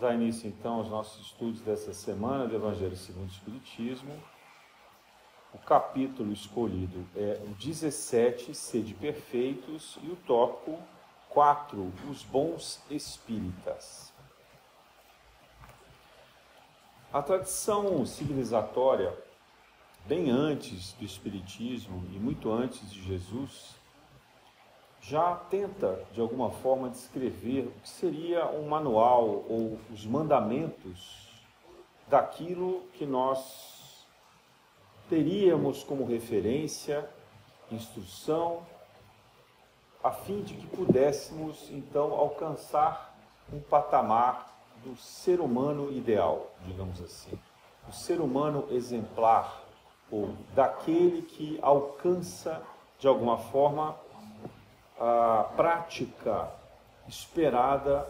dar início então aos nossos estudos dessa semana do Evangelho segundo o Espiritismo. O capítulo escolhido é o 17, Sede Perfeitos, e o tópico 4, Os Bons Espíritas. A tradição civilizatória, bem antes do Espiritismo e muito antes de Jesus, já tenta, de alguma forma, descrever o que seria um manual ou os mandamentos daquilo que nós teríamos como referência, instrução, a fim de que pudéssemos, então, alcançar um patamar do ser humano ideal, digamos assim, o ser humano exemplar, ou daquele que alcança, de alguma forma, a prática esperada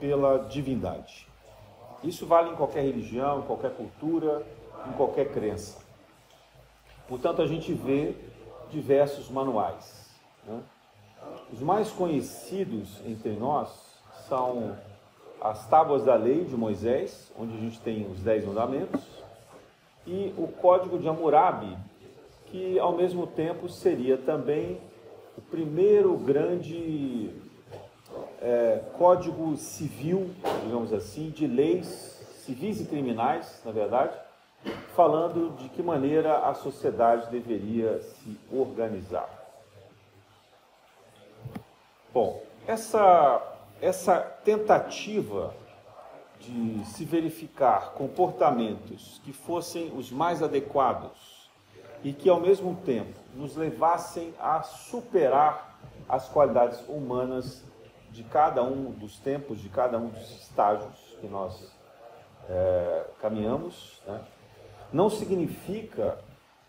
pela divindade. Isso vale em qualquer religião, em qualquer cultura, em qualquer crença. Portanto, a gente vê diversos manuais, né? Os mais conhecidos entre nós são as Tábuas da Lei de Moisés, onde a gente tem os 10 mandamentos, e o Código de Hammurabi, que ao mesmo tempo seria também o primeiro grande código civil, digamos assim, de leis civis e criminais, na verdade, falando de que maneira a sociedade deveria se organizar. Bom, essa tentativa de se verificar comportamentos que fossem os mais adequados e que, ao mesmo tempo, nos levassem a superar as qualidades humanas de cada um dos tempos, de cada um dos estágios que nós caminhamos, né? Não significa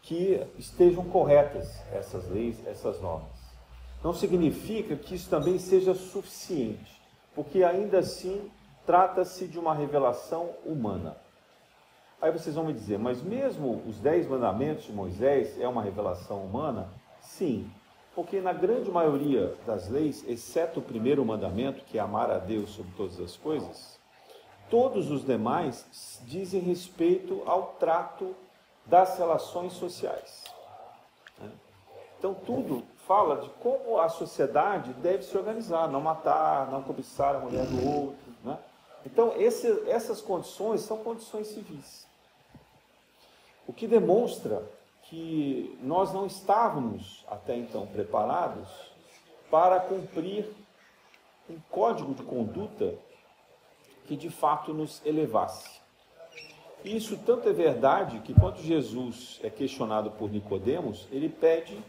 que estejam corretas essas leis, essas normas. Não significa que isso também seja suficiente, porque ainda assim trata-se de uma revelação humana. Aí vocês vão me dizer, mas mesmo os 10 mandamentos de Moisés é uma revelação humana? Sim, porque na grande maioria das leis, exceto o primeiro mandamento, que é amar a Deus sobre todas as coisas, todos os demais dizem respeito ao trato das relações sociais. Então tudo fala de como a sociedade deve se organizar, não matar, não cobiçar a mulher do outro, né? Então essas condições são condições civis. O que demonstra que nós não estávamos até então preparados para cumprir um código de conduta que de fato nos elevasse. Isso tanto é verdade que quando Jesus é questionado por Nicodemos, ele pede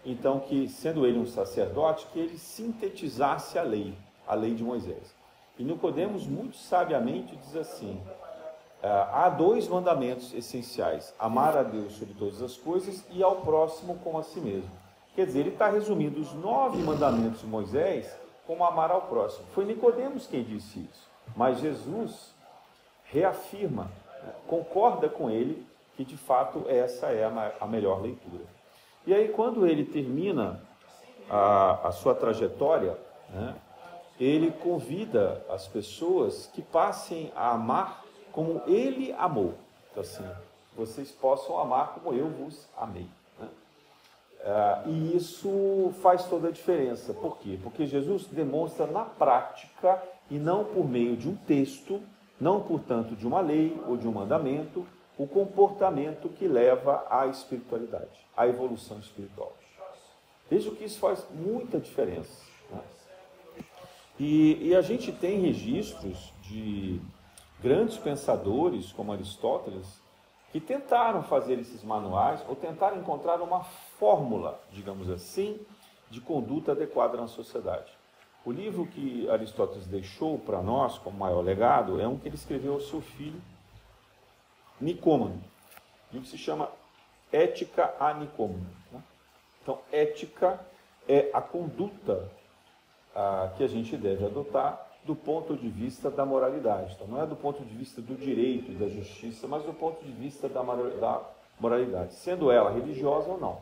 então que, sendo ele um sacerdote, que ele sintetizasse a lei de Moisés. E Nicodemos muito sabiamente diz assim: há 2 mandamentos essenciais, amar a Deus sobre todas as coisas e ao próximo como a si mesmo. Quer dizer, ele está resumindo os 9 mandamentos de Moisés como amar ao próximo. Foi Nicodemos quem disse isso, mas Jesus reafirma, concorda com ele que de fato essa é a melhor leitura. E aí quando ele termina a sua trajetória, né, ele convida as pessoas que passem a amar como ele amou. Então, assim, vocês possam amar como eu vos amei, né? E isso faz toda a diferença. Por quê? Porque Jesus demonstra na prática, e não por meio de um texto, não, portanto, de uma lei ou de um mandamento, o comportamento que leva à espiritualidade, à evolução espiritual. Veja que isso faz muita diferença, né? E a gente tem registros de grandes pensadores, como Aristóteles, que tentaram fazer esses manuais, ou tentaram encontrar uma fórmula, digamos assim, de conduta adequada na sociedade. O livro que Aristóteles deixou para nós, como maior legado, é um que ele escreveu ao seu filho, Nicômaco. O livro se chama Ética a Nicômaco, né? Então, ética é a conduta que a gente deve adotar do ponto de vista da moralidade. Então, não é do ponto de vista do direito e da justiça, mas do ponto de vista da moralidade, sendo ela religiosa ou não.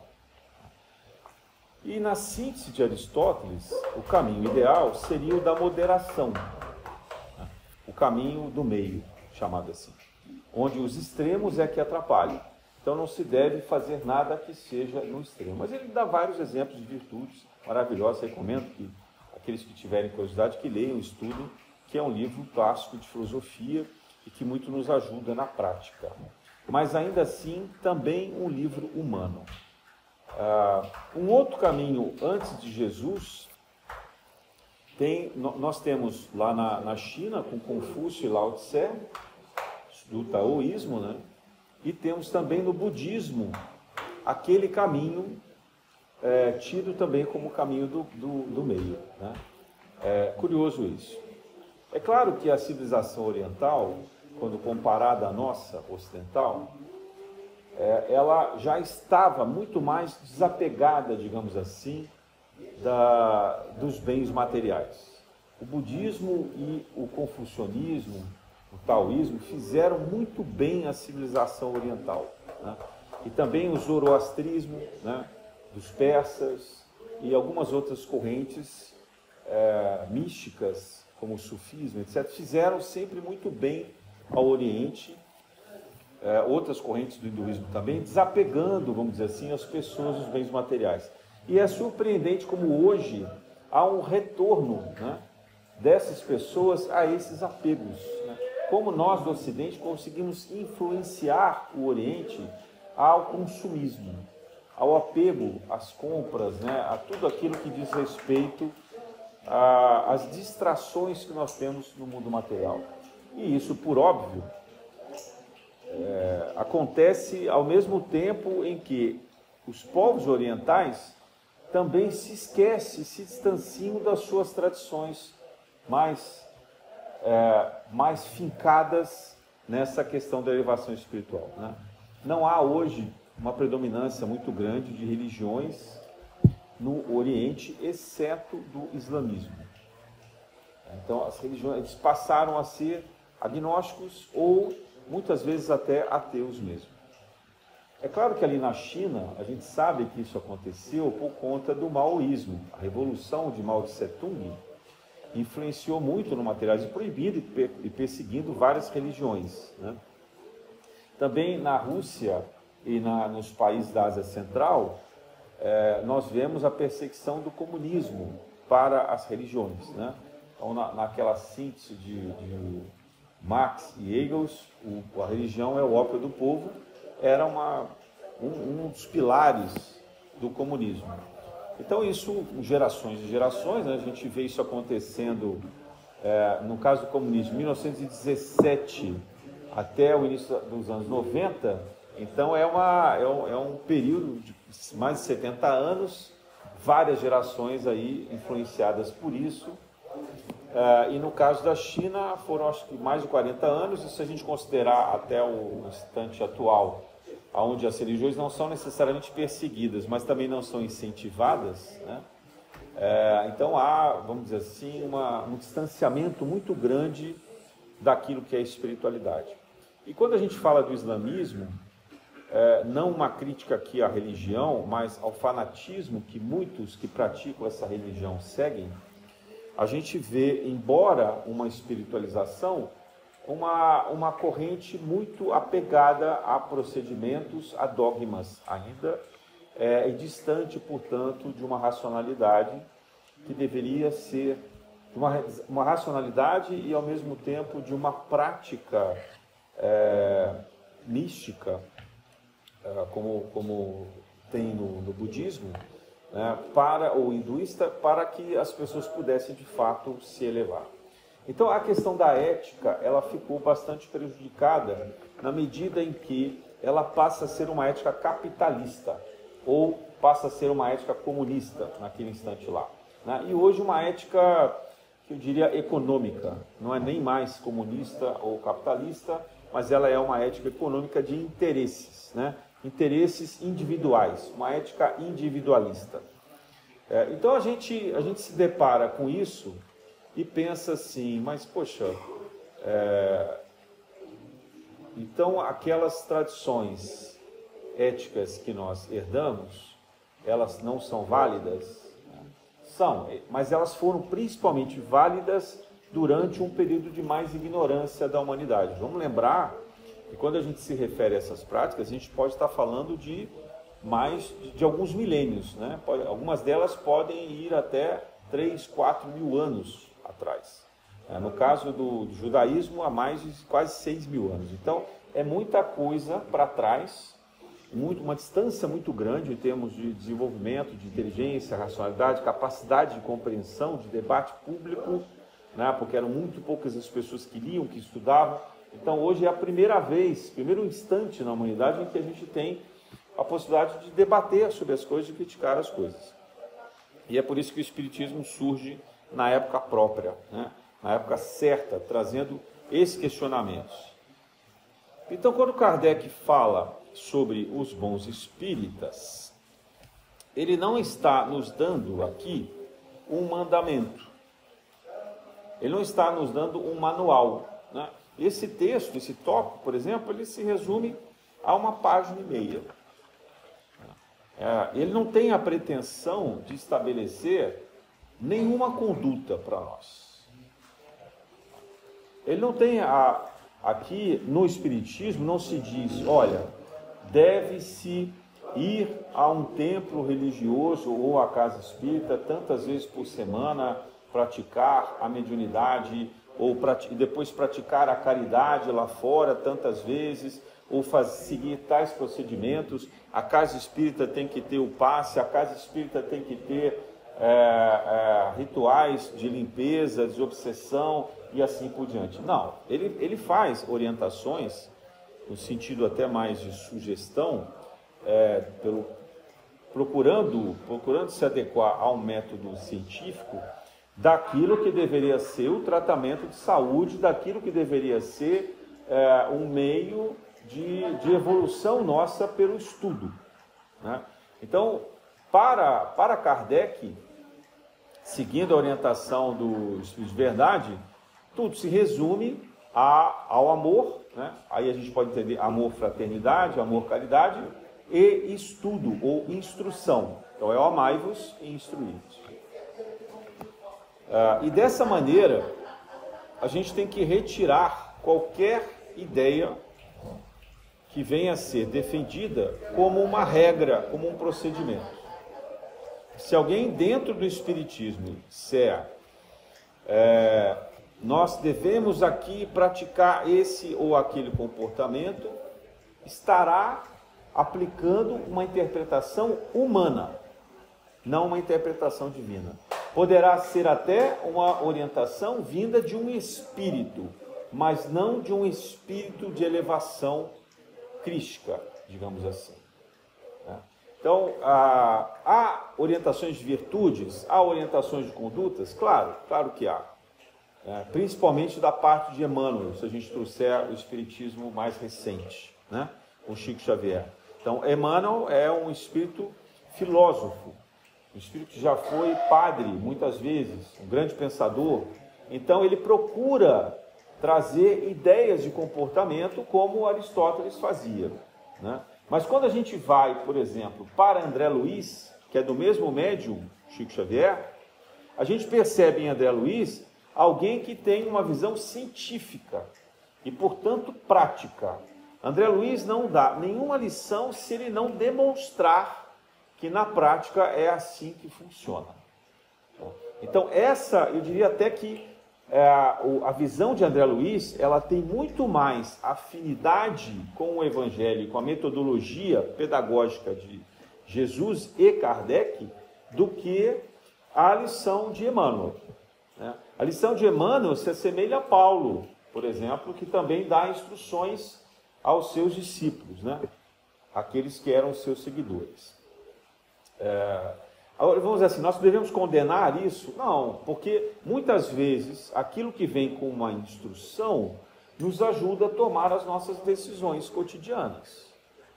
E na síntese de Aristóteles, o caminho ideal seria o da moderação. O caminho do meio, chamado assim, onde os extremos é que atrapalham. Então não se deve fazer nada que seja no extremo. Mas ele dá vários exemplos de virtudes maravilhosas. Recomendo que aqueles que tiverem curiosidade que leiam, estudem, que é um livro clássico de filosofia e que muito nos ajuda na prática. Mas ainda assim, também um livro humano. Um outro caminho antes de Jesus, nós temos lá na China, com Confúcio e Lao Tse, do taoísmo, né? E temos também no budismo aquele caminho tido também como caminho do meio, né? É curioso isso. É claro que a civilização oriental, quando comparada à nossa ocidental, ela já estava muito mais desapegada, digamos assim, dos bens materiais. O budismo e o confucionismo, o taoísmo, fizeram muito bem a civilização oriental, né? E também o zoroastrismo, né, dos persas e algumas outras correntes místicas, como o sufismo, etc., fizeram sempre muito bem ao Oriente, outras correntes do hinduísmo também, desapegando, vamos dizer assim, as pessoas dos bens materiais. E é surpreendente como hoje há um retorno, né, dessas pessoas a esses apegos, né? Como nós do Ocidente conseguimos influenciar o Oriente ao consumismo, ao apego às compras, né, a tudo aquilo que diz respeito às distrações que nós temos no mundo material. E isso, por óbvio, acontece ao mesmo tempo em que os povos orientais também se esquecem, se distanciam das suas tradições mais fincadas nessa questão da elevação espiritual, né? Não há hoje uma predominância muito grande de religiões no Oriente, exceto do islamismo. Então, as religiões eles passaram a ser agnósticos ou, muitas vezes, até ateus mesmo. É claro que ali na China, a gente sabe que isso aconteceu por conta do maoísmo. A revolução de Mao Tse-tung influenciou muito no materialismo proibido e perseguindo várias religiões, né? Também na Rússia e nos países da Ásia Central, nós vemos a perseguição do comunismo para as religiões, né? Então, naquela síntese de Marx e Engels, a religião é o ópio do povo, era um dos pilares do comunismo. Então, isso, gerações e gerações, né? A gente vê isso acontecendo, no caso do comunismo, 1917 até o início dos anos 90, então é um período de mais de 70 anos, várias gerações aí influenciadas por isso. E no caso da China foram, acho que, mais de 40 anos, e se a gente considerar até o instante atual, onde as religiões não são necessariamente perseguidas, mas também não são incentivadas, né? Então há, vamos dizer assim, um distanciamento muito grande daquilo que é espiritualidade. E quando a gente fala do islamismo, não uma crítica aqui à religião, mas ao fanatismo que muitos que praticam essa religião seguem, a gente vê, embora uma espiritualização, uma corrente muito apegada a procedimentos, a dogmas ainda, e distante, portanto, de uma racionalidade que deveria ser uma racionalidade e, ao mesmo tempo, de uma prática mística, como tem no budismo, né, para o hinduísta, para que as pessoas pudessem, de fato, se elevar. Então, a questão da ética, ela ficou bastante prejudicada na medida em que ela passa a ser uma ética capitalista, ou passa a ser uma ética comunista, naquele instante lá, né? E hoje uma ética, que eu diria, econômica, não é nem mais comunista ou capitalista, mas ela é uma ética econômica de interesses, né? Interesses individuais, uma ética individualista. Então a gente se depara com isso e pensa assim, mas poxa, então aquelas tradições éticas que nós herdamos, elas não são válidas? São, mas elas foram principalmente válidas durante um período de mais ignorância da humanidade. Vamos lembrar que quando a gente se refere a essas práticas, a gente pode estar falando de mais de alguns milênios, né? Algumas delas podem ir até 3, 4 mil anos atrás. No caso do judaísmo, há mais de quase 6 mil anos. Então, é muita coisa para trás, uma distância muito grande em termos de desenvolvimento, de inteligência, racionalidade, capacidade de compreensão, de debate público, né? Porque eram muito poucas as pessoas que liam, que estudavam. Então, hoje é a primeiro instante na humanidade em que a gente tem a possibilidade de debater sobre as coisas e criticar as coisas. E é por isso que o Espiritismo surge na época própria, né? Na época certa, trazendo esses questionamentos. Então, quando Kardec fala sobre os bons espíritas, ele não está nos dando aqui um mandamento. Ele não está nos dando um manual, né? Esse texto, esse tópico, por exemplo, ele se resume a uma página e meia. Ele não tem a pretensão de estabelecer nenhuma conduta para nós. Ele não tem aqui no Espiritismo, não se diz, olha, deve-se ir a um templo religioso ou à casa espírita tantas vezes por semana, praticar a mediunidade, ou depois praticar a caridade lá fora tantas vezes, ou seguir tais procedimentos. A casa espírita tem que ter o passe, a casa espírita tem que ter rituais de limpeza, desobsessão e assim por diante. Não, ele faz orientações, no sentido até mais de sugestão, procurando se adequar a um método científico daquilo que deveria ser o tratamento de saúde, daquilo que deveria ser um meio de evolução nossa pelo estudo, né? Então, para Kardec, seguindo a orientação do Espírito de Verdade, tudo se resume ao amor, né? Aí a gente pode entender amor, fraternidade, amor, caridade e estudo ou instrução. Então é o amai-vos e instruí-vos. E dessa maneira, a gente tem que retirar qualquer ideia que venha a ser defendida como uma regra, como um procedimento. Se alguém dentro do Espiritismo disser, nós devemos aqui praticar esse ou aquele comportamento, estará aplicando uma interpretação humana, não uma interpretação divina. Poderá ser até uma orientação vinda de um espírito, mas não de um espírito de elevação crística, digamos assim. Então, há orientações de virtudes, há orientações de condutas? Claro que há. Principalmente da parte de Emmanuel, se a gente trouxer o espiritismo mais recente, né? Com Chico Xavier. Então, Emmanuel é um espírito filósofo, um espírito que já foi padre muitas vezes, um grande pensador. Então, ele procura trazer ideias de comportamento como Aristóteles fazia, né? Mas quando a gente vai, por exemplo, para André Luiz, que é do mesmo médium, Chico Xavier, a gente percebe em André Luiz alguém que tem uma visão científica e, portanto, prática. André Luiz não dá nenhuma lição se ele não demonstrar que na prática é assim que funciona. Então, eu diria até que a visão de André Luiz, ela tem muito mais afinidade com o Evangelho, com a metodologia pedagógica de Jesus e Kardec, do que a lição de Emmanuel, né? A lição de Emmanuel se assemelha a Paulo, por exemplo, que também dá instruções aos seus discípulos, né? Aqueles que eram seus seguidores. Agora, vamos dizer assim, nós devemos condenar isso? Não, porque muitas vezes aquilo que vem com uma instrução nos ajuda a tomar as nossas decisões cotidianas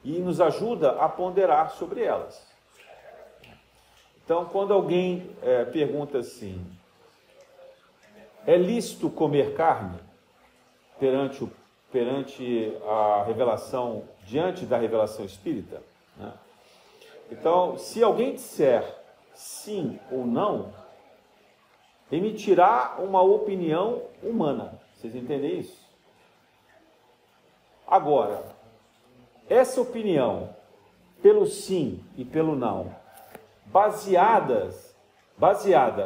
e nos ajuda a ponderar sobre elas. Então, quando alguém pergunta assim, é lícito comer carne perante a revelação, diante da revelação espírita, né? Então, se alguém disser sim ou não, emitirá uma opinião humana. Vocês entendem isso? Agora, essa opinião, pelo sim e pelo não, baseada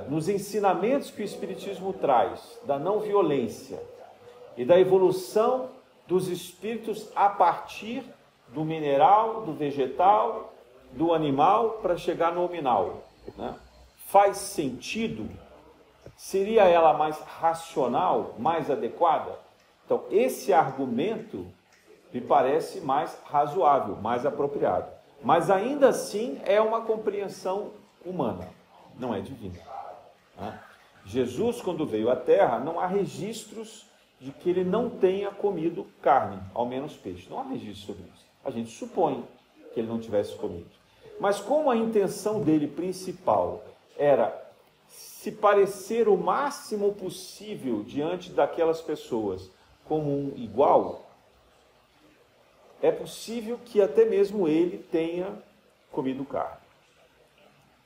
nos ensinamentos que o Espiritismo traz, da não violência e da evolução dos espíritos a partir do mineral, do vegetal, do animal, para chegar no hominal, né? Faz sentido? Seria ela mais racional, mais adequada? Então, esse argumento me parece mais razoável, mais apropriado. Mas ainda assim é uma compreensão humana, não é divina, né? Jesus, quando veio à Terra, não há registros de que ele não tenha comido carne, ao menos peixe. Não há registro sobre isso. A gente supõe que ele não tivesse comido. Mas como a intenção dele principal era se parecer o máximo possível diante daquelas pessoas como um igual, é possível que até mesmo ele tenha comido carne,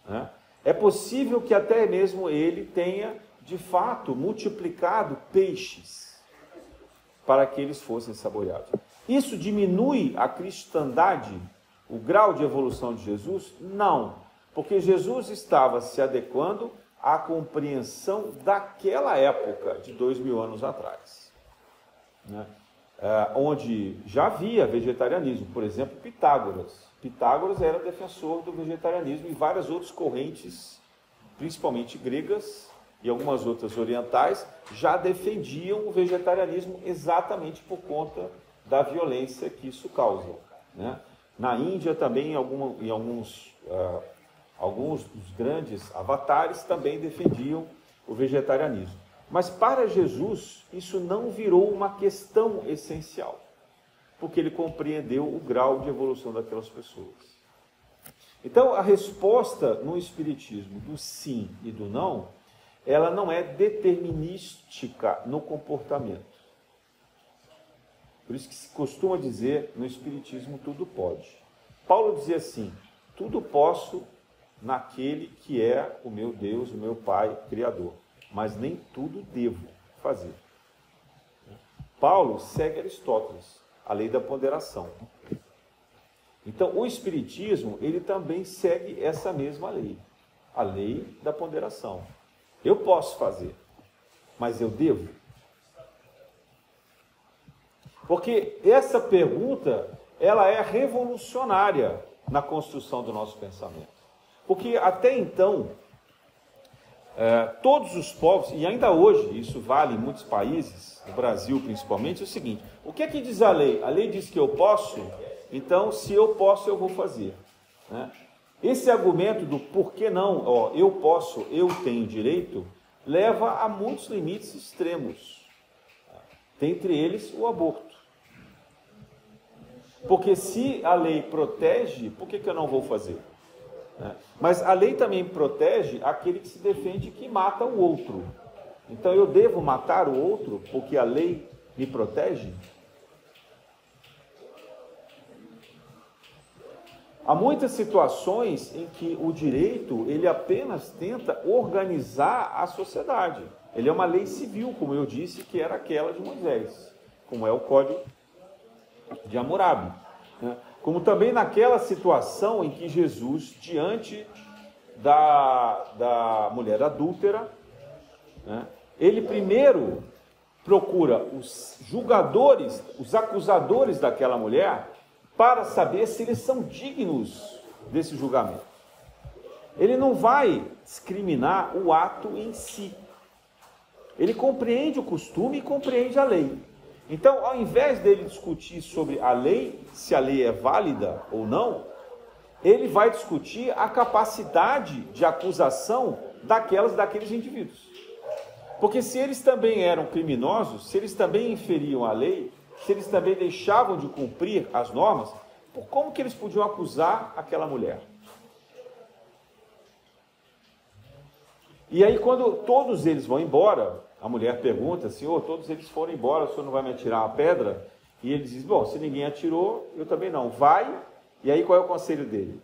né? É possível que até mesmo ele tenha, de fato, multiplicado peixes para que eles fossem saboreados. Isso diminui a cristandade, o grau de evolução de Jesus? Não, porque Jesus estava se adequando à compreensão daquela época, de 2000 anos atrás, né? Onde já havia vegetarianismo. Por exemplo, Pitágoras. Pitágoras era defensor do vegetarianismo e várias outras correntes, principalmente gregas e algumas outras orientais, já defendiam o vegetarianismo exatamente por conta da violência que isso causa, né? Na Índia também, alguns dos grandes avatares também defendiam o vegetarianismo. Mas para Jesus, isso não virou uma questão essencial, porque ele compreendeu o grau de evolução daquelas pessoas. Então, a resposta no Espiritismo do sim e do não, ela não é determinística no comportamento. Por isso que se costuma dizer no Espiritismo tudo pode. Paulo dizia assim: tudo posso naquele que é o meu Deus, o meu Pai, Criador, mas nem tudo devo fazer. Paulo segue Aristóteles, a lei da ponderação. Então, o Espiritismo, ele também segue essa mesma lei, a lei da ponderação. Eu posso fazer, mas eu devo? Porque essa pergunta, ela é revolucionária na construção do nosso pensamento. Porque até então, todos os povos, e ainda hoje, isso vale em muitos países, no Brasil principalmente, é o seguinte: o que é que diz a lei? A lei diz que eu posso, então se eu posso, eu vou fazer, né? Esse argumento do por que não, eu posso, eu tenho direito, leva a muitos limites extremos, dentre eles o aborto. Porque se a lei protege, por que eu não vou fazer? Mas a lei também protege aquele que se defende que mata o outro. Então eu devo matar o outro porque a lei me protege? Há muitas situações em que o direito, ele apenas tenta organizar a sociedade. Ele é uma lei civil, como eu disse, que era aquela de Moisés, como é o Código de Hammurabi, né? Como também naquela situação em que Jesus, diante da mulher adúltera, né, ele primeiro procura os julgadores, os acusadores daquela mulher, para saber se eles são dignos desse julgamento. Ele não vai discriminar o ato em si. Ele compreende o costume e compreende a lei. Então, ao invés dele discutir sobre a lei, se a lei é válida ou não, ele vai discutir a capacidade de acusação daqueles indivíduos. Porque se eles também eram criminosos, se eles também inferiam a lei, se eles também deixavam de cumprir as normas, como que eles podiam acusar aquela mulher? E aí, quando todos eles vão embora, a mulher pergunta: Senhor, todos eles foram embora, o Senhor não vai me atirar a pedra? E ele diz: bom, se ninguém atirou, eu também não. Vai, e aí qual é o conselho dele?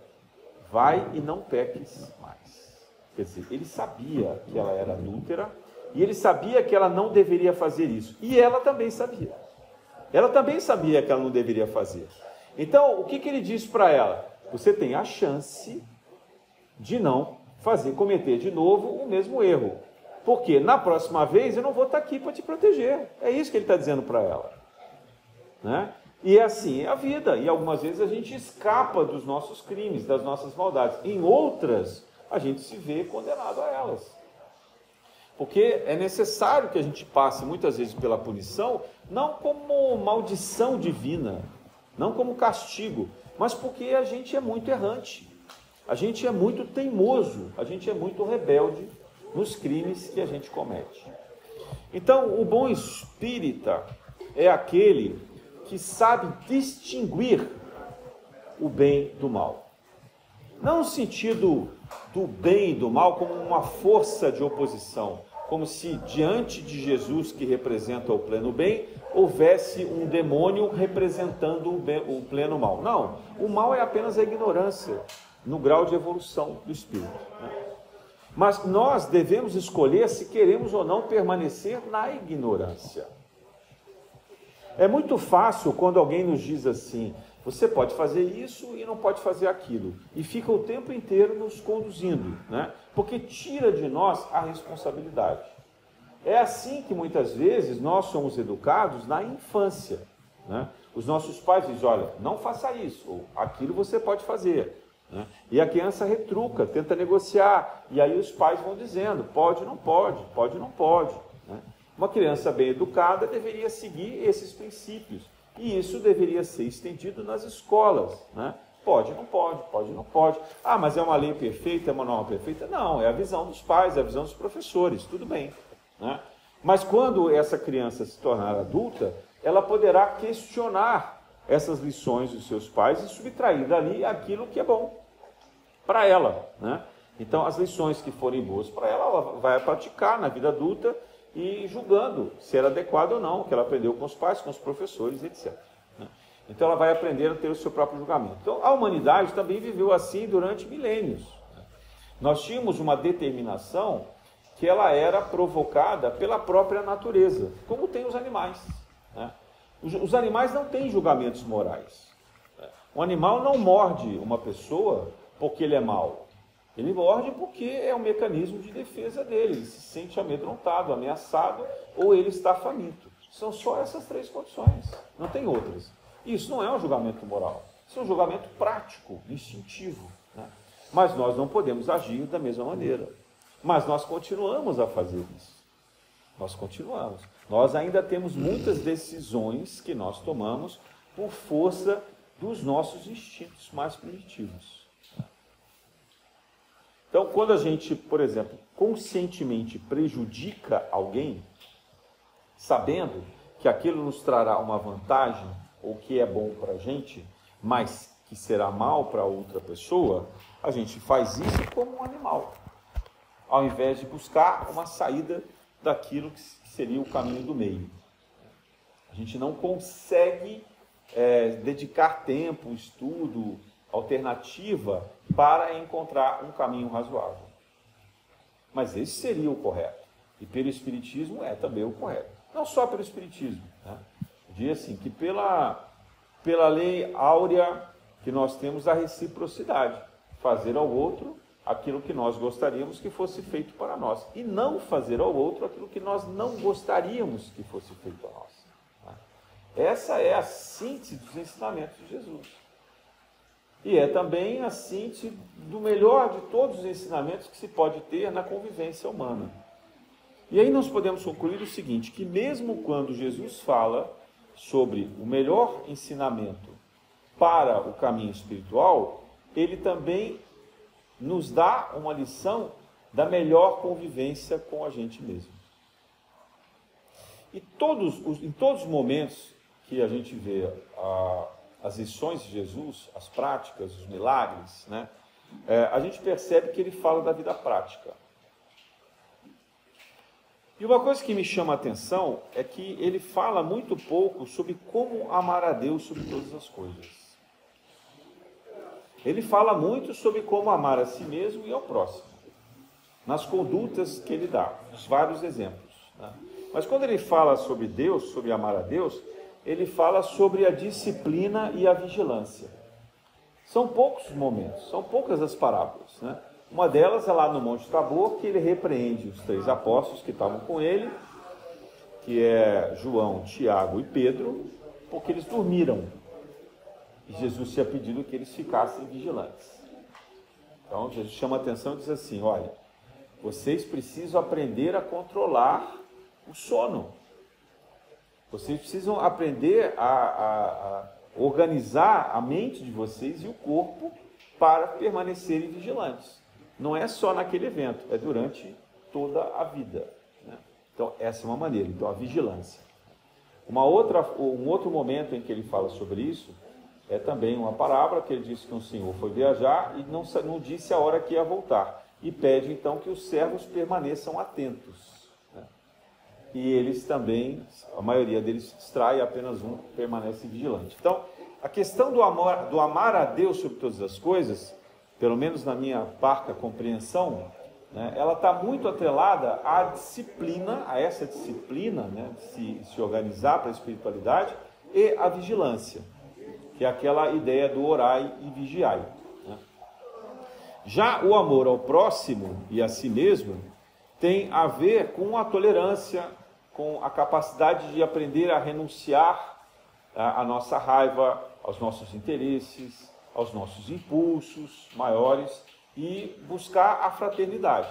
Vai e não peques mais. Quer dizer, ele sabia que ela era adúltera e ele sabia que ela não deveria fazer isso. E ela também sabia. Ela também sabia que ela não deveria fazer. Então, o que ele disse para ela? Você tem a chance de não cometer de novo o mesmo erro. Porque na próxima vez eu não vou estar aqui para te proteger. É isso que ele está dizendo para ela. Né? E assim é a vida. E algumas vezes a gente escapa dos nossos crimes, das nossas maldades. Em outras, a gente se vê condenado a elas. Porque é necessário que a gente passe muitas vezes pela punição, não como maldição divina, não como castigo, mas porque a gente é muito errante, a gente é muito teimoso, a gente é muito rebelde nos crimes que a gente comete. Então, o bom espírita é aquele que sabe distinguir o bem do mal. Não no sentido do bem e do mal como uma força de oposição, como se diante de Jesus, que representa o pleno bem, houvesse um demônio representando o pleno mal. Não, o mal é apenas a ignorância no grau de evolução do espírito. Mas nós devemos escolher se queremos ou não permanecer na ignorância. É muito fácil quando alguém nos diz assim: você pode fazer isso e não pode fazer aquilo, e fica o tempo inteiro nos conduzindo, né? Porque tira de nós a responsabilidade. É assim que muitas vezes nós somos educados na infância, né? Os nossos pais dizem: olha, não faça isso, ou aquilo você pode fazer, né? E a criança retruca, tenta negociar, e aí os pais vão dizendo: pode, não pode, pode, não pode, né? Uma criança bem educada deveria seguir esses princípios. E isso deveria ser estendido nas escolas, né? Pode, não pode, pode, não pode. Ah, mas é uma lei perfeita, é uma norma perfeita? Não, é a visão dos pais, é a visão dos professores, tudo bem, né? Mas quando essa criança se tornar adulta, ela poderá questionar essas lições dos seus pais e subtrair dali aquilo que é bom para ela, né? Então, as lições que forem boas para ela, ela vai praticar na vida adulta, e julgando se era adequado ou não, o que ela aprendeu com os pais, com os professores, etc. Então ela vai aprender a ter o seu próprio julgamento. Então a humanidade também viveu assim durante milênios. Nós tínhamos uma determinação que ela era provocada pela própria natureza, como tem os animais. Os animais não têm julgamentos morais. Um animal não morde uma pessoa porque ele é mau. Ele morde porque é um mecanismo de defesa dele, ele se sente amedrontado, ameaçado, ou ele está faminto. São só essas três condições, não tem outras. Isso não é um julgamento moral, isso é um julgamento prático, instintivo, né? Mas nós não podemos agir da mesma maneira. Mas nós continuamos a fazer isso. Nós continuamos. Nós ainda temos muitas decisões que nós tomamos por força dos nossos instintos mais primitivos. Então, quando a gente, por exemplo, conscientemente prejudica alguém, sabendo que aquilo nos trará uma vantagem, ou que é bom para a gente, mas que será mal para outra pessoa, a gente faz isso como um animal, ao invés de buscar uma saída daquilo que seria o caminho do meio. A gente não consegue dedicar tempo, estudo, alternativa para encontrar um caminho razoável. Mas esse seria o correto. E pelo Espiritismo é também o correto. Não só pelo Espiritismo, né? Diz assim, que pela lei áurea que nós temos da reciprocidade, fazer ao outro aquilo que nós gostaríamos que fosse feito para nós, e não fazer ao outro aquilo que nós não gostaríamos que fosse feito a nós. Essa é a síntese dos ensinamentos de Jesus. E é também a síntese do melhor de todos os ensinamentos que se pode ter na convivência humana. E aí nós podemos concluir o seguinte, que mesmo quando Jesus fala sobre o melhor ensinamento para o caminho espiritual, ele também nos dá uma lição da melhor convivência com a gente mesmo. E em todos os momentos que a gente vê as lições de Jesus, as práticas, os milagres, né? A gente percebe que ele fala da vida prática. E uma coisa que me chama a atenção é que ele fala muito pouco sobre como amar a Deus sobre todas as coisas. Ele fala muito sobre como amar a si mesmo e ao próximo. nas condutas que ele dá, os vários exemplos, né? Mas quando ele fala sobre Deus, sobre amar a Deus, ele fala sobre a disciplina e a vigilância. São poucos momentos, são poucas as parábolas, né? Uma delas é lá no Monte Tabor, que ele repreende os 3 apóstolos que estavam com ele, que é João, Tiago e Pedro, porque eles dormiram. E Jesus tinha pedido que eles ficassem vigilantes. Então Jesus chama a atenção e diz assim: olha, vocês precisam aprender a controlar o sono. Vocês precisam aprender a organizar a mente de vocês e o corpo para permanecerem vigilantes. Não é só naquele evento, é durante toda a vida, né? Então, essa é uma maneira. Então, a vigilância. Um outro momento em que ele fala sobre isso é também uma parábola que ele disse que um senhor foi viajar e não disse a hora que ia voltar. E pede, então, que os servos permaneçam atentos, né? E eles também, a maioria deles se distrai, apenas um permanece vigilante. Então, a questão do amar a Deus sobre todas as coisas, pelo menos na minha parca compreensão, né, ela está muito atrelada à disciplina, a essa disciplina, né, de se organizar para a espiritualidade, e à vigilância, que é aquela ideia do orai e vigiai, né? Já o amor ao próximo e a si mesmo tem a ver com a tolerância, com a capacidade de aprender a renunciar à nossa raiva, aos nossos interesses, aos nossos impulsos maiores e buscar a fraternidade.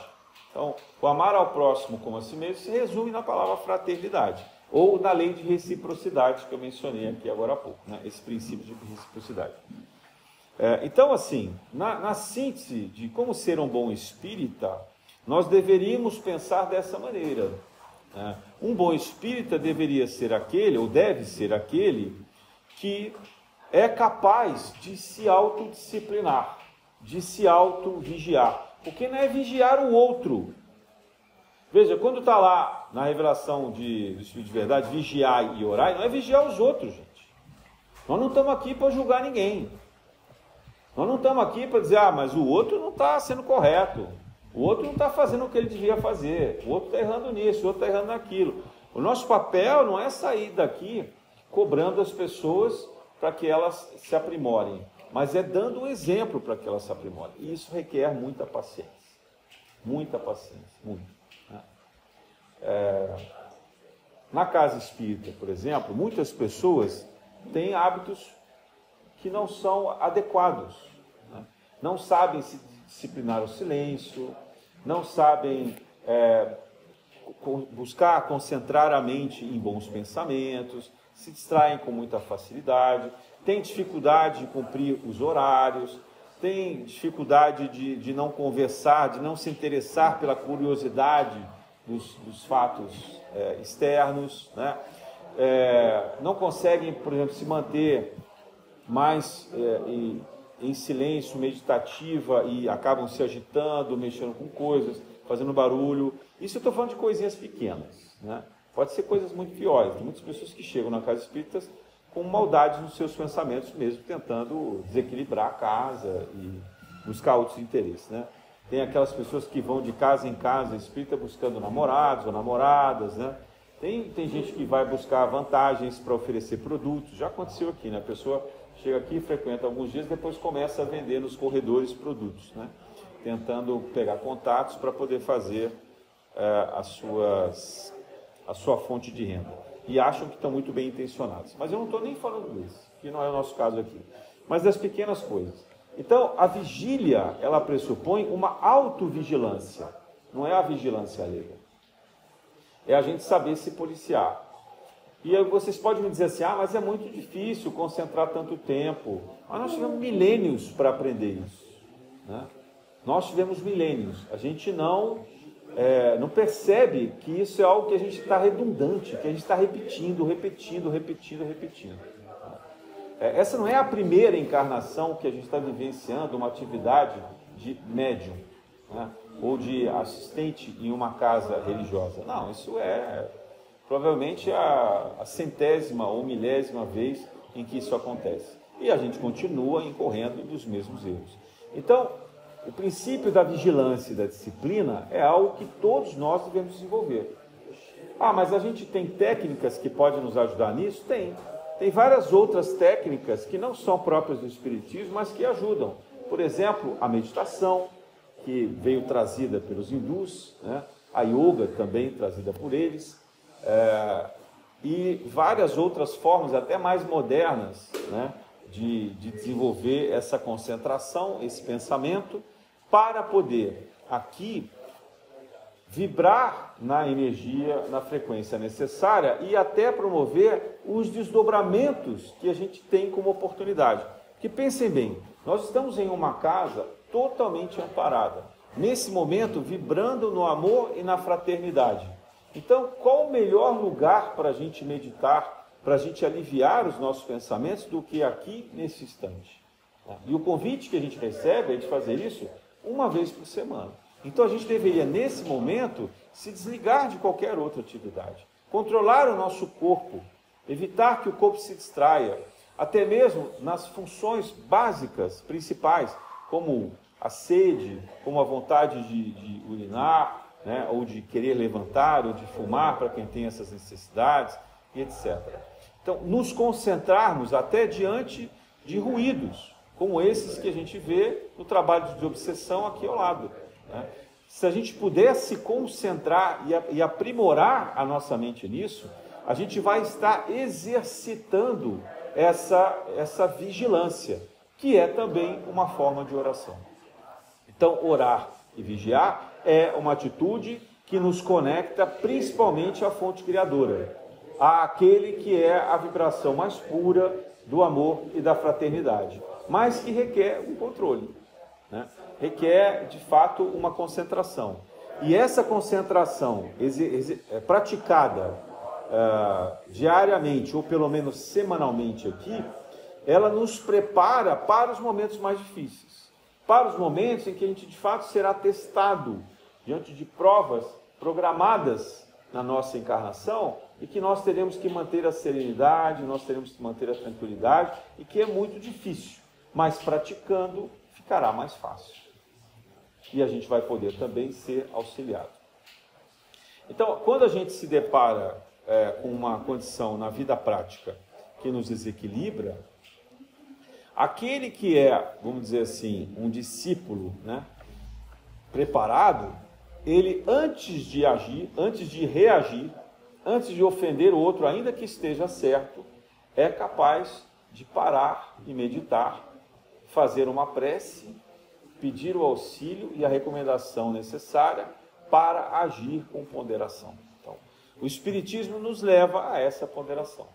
Então, o amar ao próximo como a si mesmo se resume na palavra fraternidade, ou na lei de reciprocidade que eu mencionei aqui agora há pouco, né? Esse princípio de reciprocidade. Então, assim, na síntese de como ser um bom espírita, nós deveríamos pensar dessa maneira, né? Um bom espírita deveria ser aquele, ou deve ser aquele, que é capaz de se autodisciplinar, de se auto-vigiar, porque não é vigiar o outro. Veja, quando está lá na revelação do Espírito de Verdade, vigiar e orar, não é vigiar os outros, gente. Nós não estamos aqui para julgar ninguém. Nós não estamos aqui para dizer, mas o outro não está sendo correto, o outro não está fazendo o que ele devia fazer, o outro está errando nisso, o outro está errando naquilo. O nosso papel não é sair daqui cobrando as pessoas para que elas se aprimorem, mas é dando um exemplo para que elas se aprimorem. E isso requer muita paciência, muito, né? Na casa espírita, por exemplo, muitas pessoas têm hábitos que não são adequados, né? Não sabem se disciplinar o silêncio, não sabem buscar concentrar a mente em bons pensamentos, se distraem com muita facilidade, têm dificuldade de cumprir os horários, têm dificuldade de não conversar, de não se interessar pela curiosidade dos fatos externos, né? Não conseguem, por exemplo, se manter mais em silêncio, meditativa, e acabam se agitando, mexendo com coisas, fazendo barulho. Isso eu estou falando de coisinhas pequenas, né? Pode ser coisas muito piores. Tem muitas pessoas que chegam na casa espírita com maldade nos seus pensamentos mesmo, tentando desequilibrar a casa e buscar outros interesses, né? Tem aquelas pessoas que vão de casa em casa espírita buscando namorados ou namoradas, né? Tem gente que vai buscar vantagens para oferecer produtos. Já aconteceu aqui, né? A pessoa chega aqui, frequenta alguns dias, depois começa a vender nos corredores produtos, né? Tentando pegar contatos para poder fazer a sua fonte de renda. E acham que estão muito bem intencionados. Mas eu não estou nem falando disso, que não é o nosso caso aqui. Mas das pequenas coisas. Então, a vigília, ela pressupõe uma autovigilância. Não é a vigilância alheia. É a gente saber se policiar. E aí vocês podem me dizer assim, mas é muito difícil concentrar tanto tempo. Mas nós tivemos milênios para aprender isso, né? Nós tivemos milênios. A gente não percebe que isso é algo que a gente está redundante, que a gente está repetindo. Essa não é a primeira encarnação que a gente está vivenciando uma atividade de médium, né? Ou de assistente em uma casa religiosa. Não, isso é provavelmente a centésima ou milésima vez em que isso acontece. E a gente continua incorrendo nos mesmos erros. Então, o princípio da vigilância e da disciplina é algo que todos nós devemos desenvolver. Ah, mas a gente tem técnicas que podem nos ajudar nisso? Tem. Tem várias outras técnicas que não são próprias do Espiritismo, mas que ajudam. Por exemplo, a meditação, que veio trazida pelos hindus, né? A yoga também trazida por eles, e várias outras formas, até mais modernas, né? de desenvolver essa concentração, esse pensamento, para poder aqui vibrar na energia, na frequência necessária e até promover os desdobramentos que a gente tem como oportunidade. Porque pensem bem, nós estamos em uma casa totalmente amparada, nesse momento vibrando no amor e na fraternidade. Então, qual o melhor lugar para a gente meditar, para a gente aliviar os nossos pensamentos do que aqui nesse instante? E o convite que a gente recebe é de fazer isso uma vez por semana. Então a gente deveria, nesse momento, se desligar de qualquer outra atividade, controlar o nosso corpo, evitar que o corpo se distraia, até mesmo nas funções básicas, principais, como a sede, como a vontade de urinar, né, ou de querer levantar, ou de fumar, para quem tem essas necessidades, e etc. Então, nos concentrarmos até diante de ruídos, como esses que a gente vê no trabalho de obsessão aqui ao lado. Se a gente puder se concentrar e aprimorar a nossa mente nisso, a gente vai estar exercitando essa vigilância, que é também uma forma de oração. Então, orar e vigiar é uma atitude que nos conecta principalmente à fonte criadora, àquele que é a vibração mais pura do amor e da fraternidade, mas que requer um controle, né? Requer, de fato, uma concentração. E essa concentração praticada diariamente, ou pelo menos semanalmente aqui, ela nos prepara para os momentos mais difíceis, para os momentos em que a gente, de fato, será testado diante de provas programadas na nossa encarnação e que nós teremos que manter a serenidade, nós teremos que manter a tranquilidade, e que é muito difícil, mas praticando ficará mais fácil. E a gente vai poder também ser auxiliado. Então, quando a gente se depara com uma condição na vida prática que nos desequilibra, aquele que é, vamos dizer assim, um discípulo, né, preparado, ele antes de agir, antes de reagir, antes de ofender o outro, ainda que esteja certo, é capaz de parar e meditar, fazer uma prece, pedir o auxílio e a recomendação necessária para agir com ponderação. Então, o Espiritismo nos leva a essa ponderação.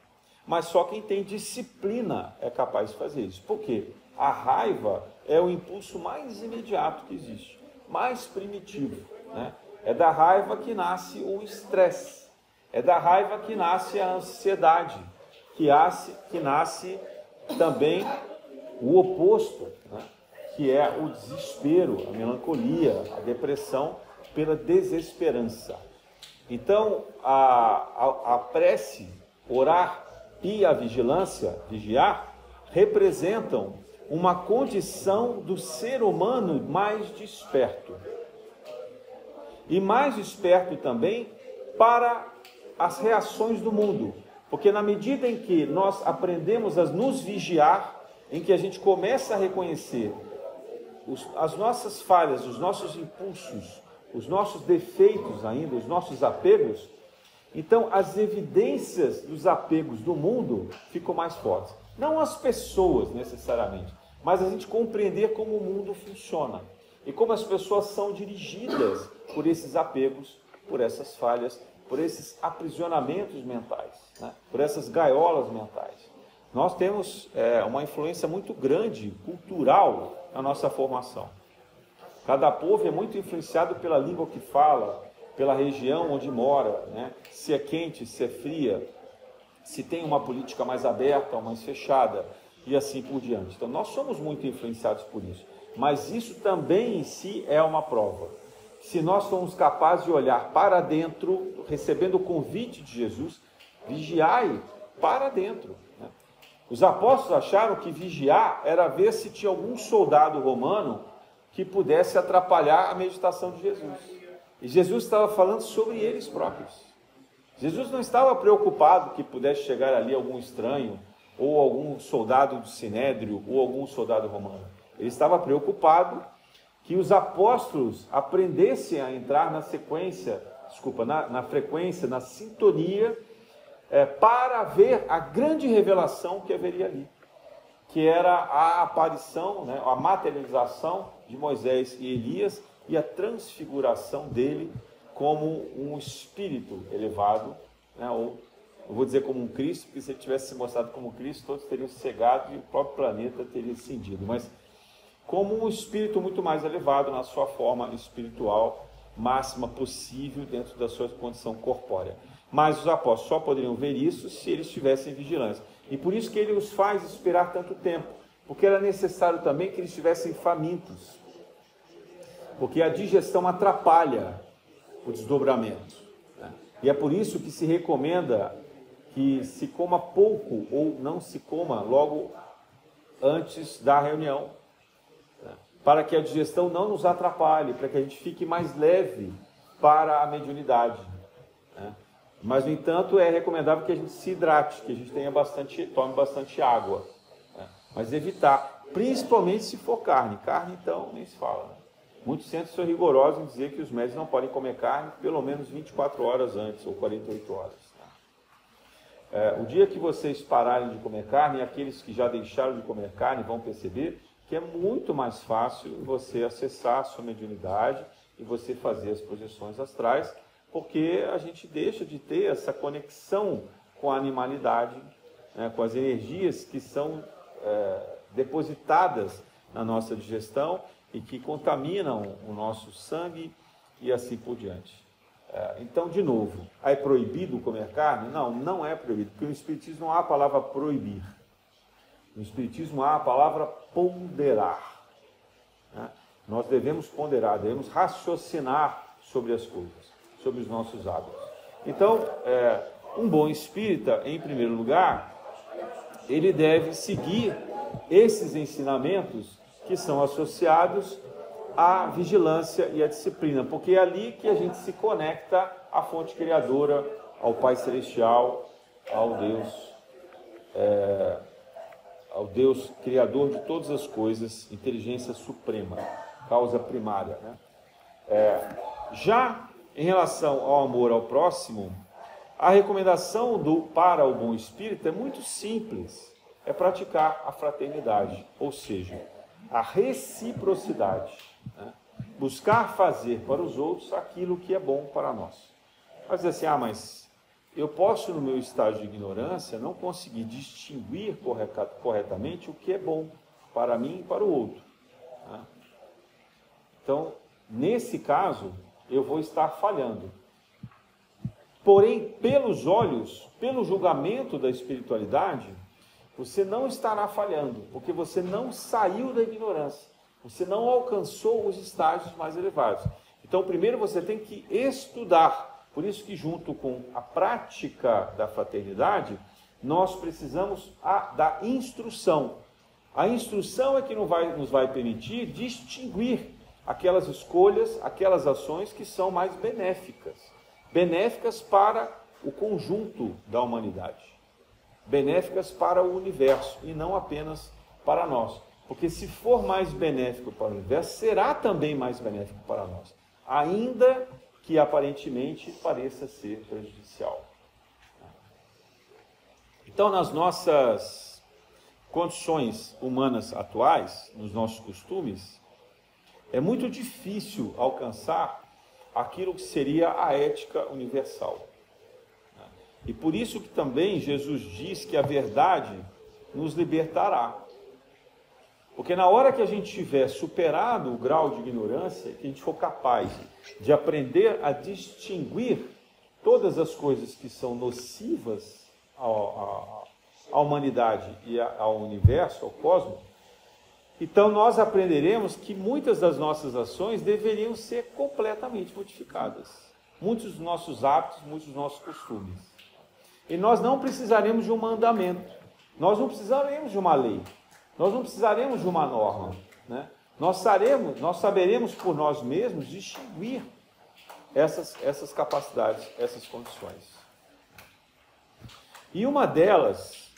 Mas só quem tem disciplina é capaz de fazer isso. Por quê? A raiva é o impulso mais imediato que existe, mais primitivo, né? É da raiva que nasce o estresse, é da raiva que nasce a ansiedade, que nasce também o oposto, né? Que é o desespero, a melancolia, a depressão pela desesperança. Então, a prece, orar e a vigilância, vigiar, representam uma condição do ser humano mais desperto. E mais desperto também para as reações do mundo. Porque na medida em que nós aprendemos a nos vigiar, em que a gente começa a reconhecer as nossas falhas, os nossos impulsos, os nossos defeitos ainda, os nossos apegos, então as evidências dos apegos do mundo ficam mais fortes. Não as pessoas necessariamente, mas a gente compreender como o mundo funciona e como as pessoas são dirigidas por esses apegos, por essas falhas, por esses aprisionamentos mentais, né? Por essas gaiolas mentais. Nós temos uma influência muito grande, cultural, na nossa formação. Cada povo é muito influenciado pela língua que fala, pela região onde mora, né? Se é quente, se é fria, se tem uma política mais aberta ou mais fechada, e assim por diante. Então, nós somos muito influenciados por isso. Mas isso também em si é uma prova. Se nós somos capazes de olhar para dentro, recebendo o convite de Jesus, vigiai para dentro. Né? Os apóstolos acharam que vigiar era ver se tinha algum soldado romano que pudesse atrapalhar a meditação de Jesus. E Jesus estava falando sobre eles próprios. Jesus não estava preocupado que pudesse chegar ali algum estranho, ou algum soldado do Sinédrio, ou algum soldado romano. Ele estava preocupado que os apóstolos aprendessem a entrar na sequência, na frequência, na sintonia, para ver a grande revelação que haveria ali, que era a aparição, né, a materialização de Moisés e Elias e a transfiguração dele como um espírito elevado, né, ou eu vou dizer como um Cristo, porque se ele tivesse se mostrado como Cristo, todos teriam cegado e o próprio planeta teria cindido, mas como um espírito muito mais elevado na sua forma espiritual máxima possível dentro da sua condição corpórea. Mas os apóstolos só poderiam ver isso se eles estivessem em vigilância. E por isso que ele os faz esperar tanto tempo, porque era necessário também que eles estivessem famintos, porque a digestão atrapalha o desdobramento, né? E é por isso que se recomenda que se coma pouco ou não se coma logo antes da reunião, né? Para que a digestão não nos atrapalhe, para que a gente fique mais leve para a mediunidade, né? Mas, no entanto, é recomendável que a gente se hidrate, que a gente tome bastante água, né? Mas evitar, principalmente se for carne. Carne, então, nem se fala, né? Muitos centros são rigorosos em dizer que os médicos não podem comer carne pelo menos 24 horas antes, ou 48 horas. O dia que vocês pararem de comer carne, aqueles que já deixaram de comer carne vão perceber que é muito mais fácil você acessar a sua mediunidade e você fazer as projeções astrais, porque a gente deixa de ter essa conexão com a animalidade, né, com as energias que são depositadas na nossa digestão e que contaminam o nosso sangue e assim por diante. Então, de novo, é proibido comer carne? Não, não é proibido, porque no Espiritismo não há a palavra proibir. No Espiritismo há a palavra ponderar, né? Nós devemos ponderar, devemos raciocinar sobre as coisas, sobre os nossos hábitos. Então, um bom espírita, em primeiro lugar, ele deve seguir esses ensinamentos que são associados à vigilância e à disciplina, porque é ali que a gente se conecta à fonte criadora, ao Pai Celestial, ao Deus criador de todas as coisas, inteligência suprema, causa primária, né? Já em relação ao amor ao próximo, a recomendação para o bom espírito é muito simples, é praticar a fraternidade, ou seja, a reciprocidade, né? Buscar fazer para os outros aquilo que é bom para nós. Mas assim, mas eu posso, no meu estágio de ignorância, não conseguir distinguir corretamente o que é bom para mim e para o outro, né? Então, nesse caso, eu vou estar falhando. Porém, pelos olhos, pelo julgamento da espiritualidade, você não estará falhando, porque você não saiu da ignorância, você não alcançou os estágios mais elevados. Então, primeiro você tem que estudar. Por isso que, junto com a prática da fraternidade, nós precisamos da instrução. A instrução é que nos vai permitir distinguir aquelas escolhas, aquelas ações que são mais benéficas para o conjunto da humanidade, benéficas para o universo e não apenas para nós. Porque se for mais benéfico para o universo, será também mais benéfico para nós, ainda que aparentemente pareça ser prejudicial. Então, nas nossas condições humanas atuais, nos nossos costumes, é muito difícil alcançar aquilo que seria a ética universal. E por isso que também Jesus diz que a verdade nos libertará. Porque na hora que a gente tiver superado o grau de ignorância, que a gente for capaz de aprender a distinguir todas as coisas que são nocivas à humanidade e ao universo, ao cosmos, então nós aprenderemos que muitas das nossas ações deveriam ser completamente modificadas. Muitos dos nossos hábitos, muitos dos nossos costumes. E nós não precisaremos de um mandamento, nós não precisaremos de uma lei, nós não precisaremos de uma norma, né? nós saberemos por nós mesmos distinguir essas capacidades, essas condições. E uma delas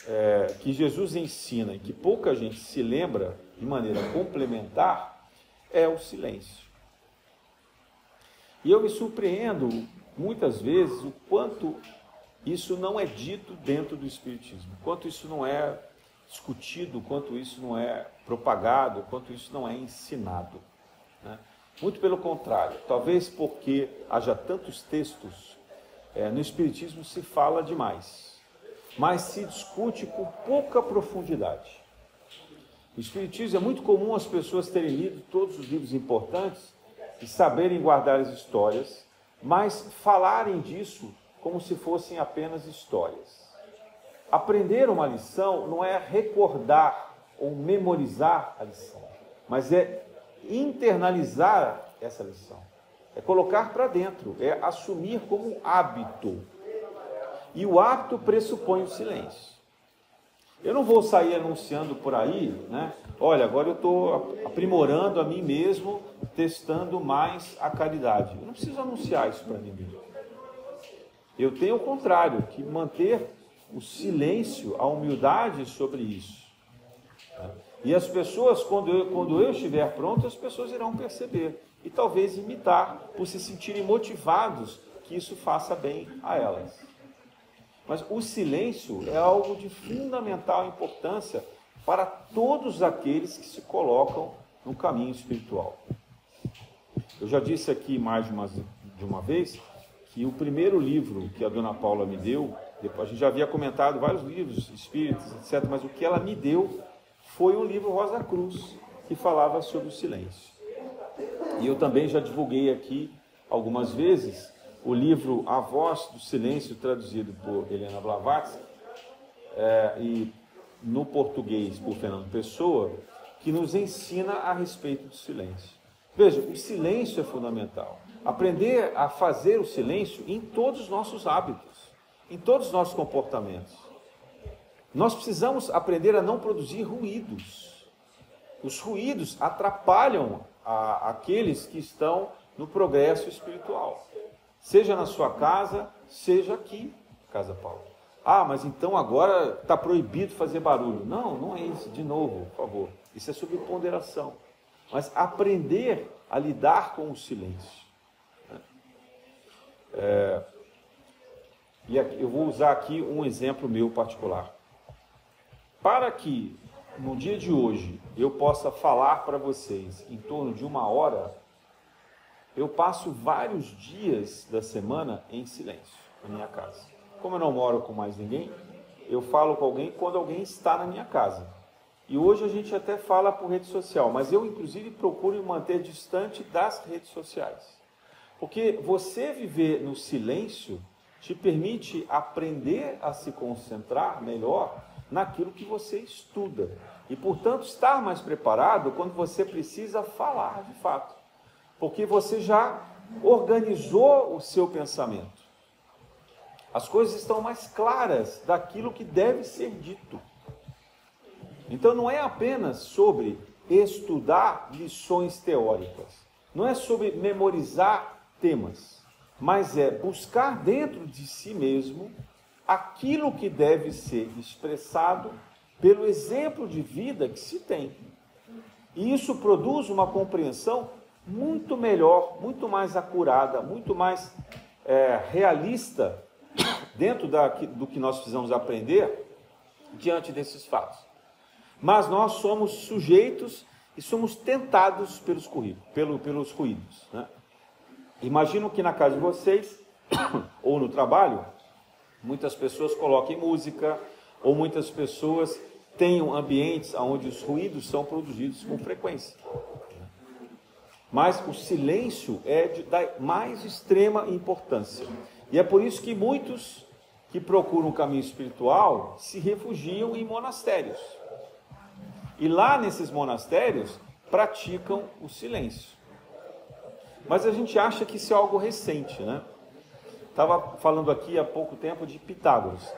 que Jesus ensina e que pouca gente se lembra de maneira complementar é o silêncio. E eu me surpreendo muitas vezes o quanto isso não é dito dentro do Espiritismo, o quanto isso não é discutido, o quanto isso não é propagado, o quanto isso não é ensinado, né? Muito pelo contrário, talvez porque haja tantos textos, no Espiritismo se fala demais, mas se discute com pouca profundidade. No Espiritismo é muito comum as pessoas terem lido todos os livros importantes e saberem guardar as histórias, mas falarem disso como se fossem apenas histórias. Aprender uma lição não é recordar ou memorizar a lição, mas é internalizar essa lição, é colocar para dentro, é assumir como hábito. E o hábito pressupõe o silêncio. Eu não vou sair anunciando por aí, né? Olha, agora eu estou aprimorando a mim mesmo, testando mais a caridade. Eu não preciso anunciar isso para ninguém. Eu tenho o contrário, que manter o silêncio, a humildade sobre isso. E as pessoas, quando eu estiver pronto, as pessoas irão perceber e talvez imitar, por se sentirem motivados que isso faça bem a elas. Mas o silêncio é algo de fundamental importância para todos aqueles que se colocam no caminho espiritual. Eu já disse aqui mais de uma vez que o primeiro livro que a Dona Paula me deu, a gente já havia comentado vários livros espíritas, etc., mas o que ela me deu foi um livro Rosa Cruz, que falava sobre o silêncio. E eu também já divulguei aqui algumas vezes o livro A Voz do Silêncio, traduzido por Helena Blavatsky, e no português por Fernando Pessoa, que nos ensina a respeito do silêncio. Veja, o silêncio é fundamental. Aprender a fazer o silêncio em todos os nossos hábitos, em todos os nossos comportamentos. Nós precisamos aprender a não produzir ruídos. Os ruídos atrapalham aqueles que estão no progresso espiritual. Seja na sua casa, seja aqui, Casa Paula. Ah, mas então agora está proibido fazer barulho. Não, não é isso. De novo, por favor. Isso é sobre ponderação. Mas aprender a lidar com o silêncio. E eu vou usar aqui um exemplo meu particular. Para que no dia de hoje eu possa falar para vocês em torno de 1 hora, eu passo vários dias da semana em silêncio na minha casa. Como eu não moro com mais ninguém, eu falo com alguém quando alguém está na minha casa. E hoje a gente até fala por rede social, mas eu inclusive procuro me manter distante das redes sociais. Porque você viver no silêncio te permite aprender a se concentrar melhor naquilo que você estuda. E, portanto, estar mais preparado quando você precisa falar de fato. Porque você já organizou o seu pensamento. As coisas estão mais claras daquilo que deve ser dito. Então não é apenas sobre estudar lições teóricas, não é sobre memorizar temas, mas é buscar dentro de si mesmo aquilo que deve ser expressado pelo exemplo de vida que se tem. E isso produz uma compreensão muito melhor, muito mais acurada, muito mais realista dentro do que nós precisamos aprender diante desses fatos. Mas nós somos sujeitos e somos tentados pelos ruídos, né? Imagino que na casa de vocês, ou no trabalho, muitas pessoas coloquem música, ou muitas pessoas tenham ambientes onde os ruídos são produzidos com frequência. Mas o silêncio é da mais extrema importância. E é por isso que muitos que procuram o caminho espiritual se refugiam em monastérios. E lá nesses monastérios praticam o silêncio. Mas a gente acha que isso é algo recente, né? Estava falando aqui há pouco tempo de Pitágoras.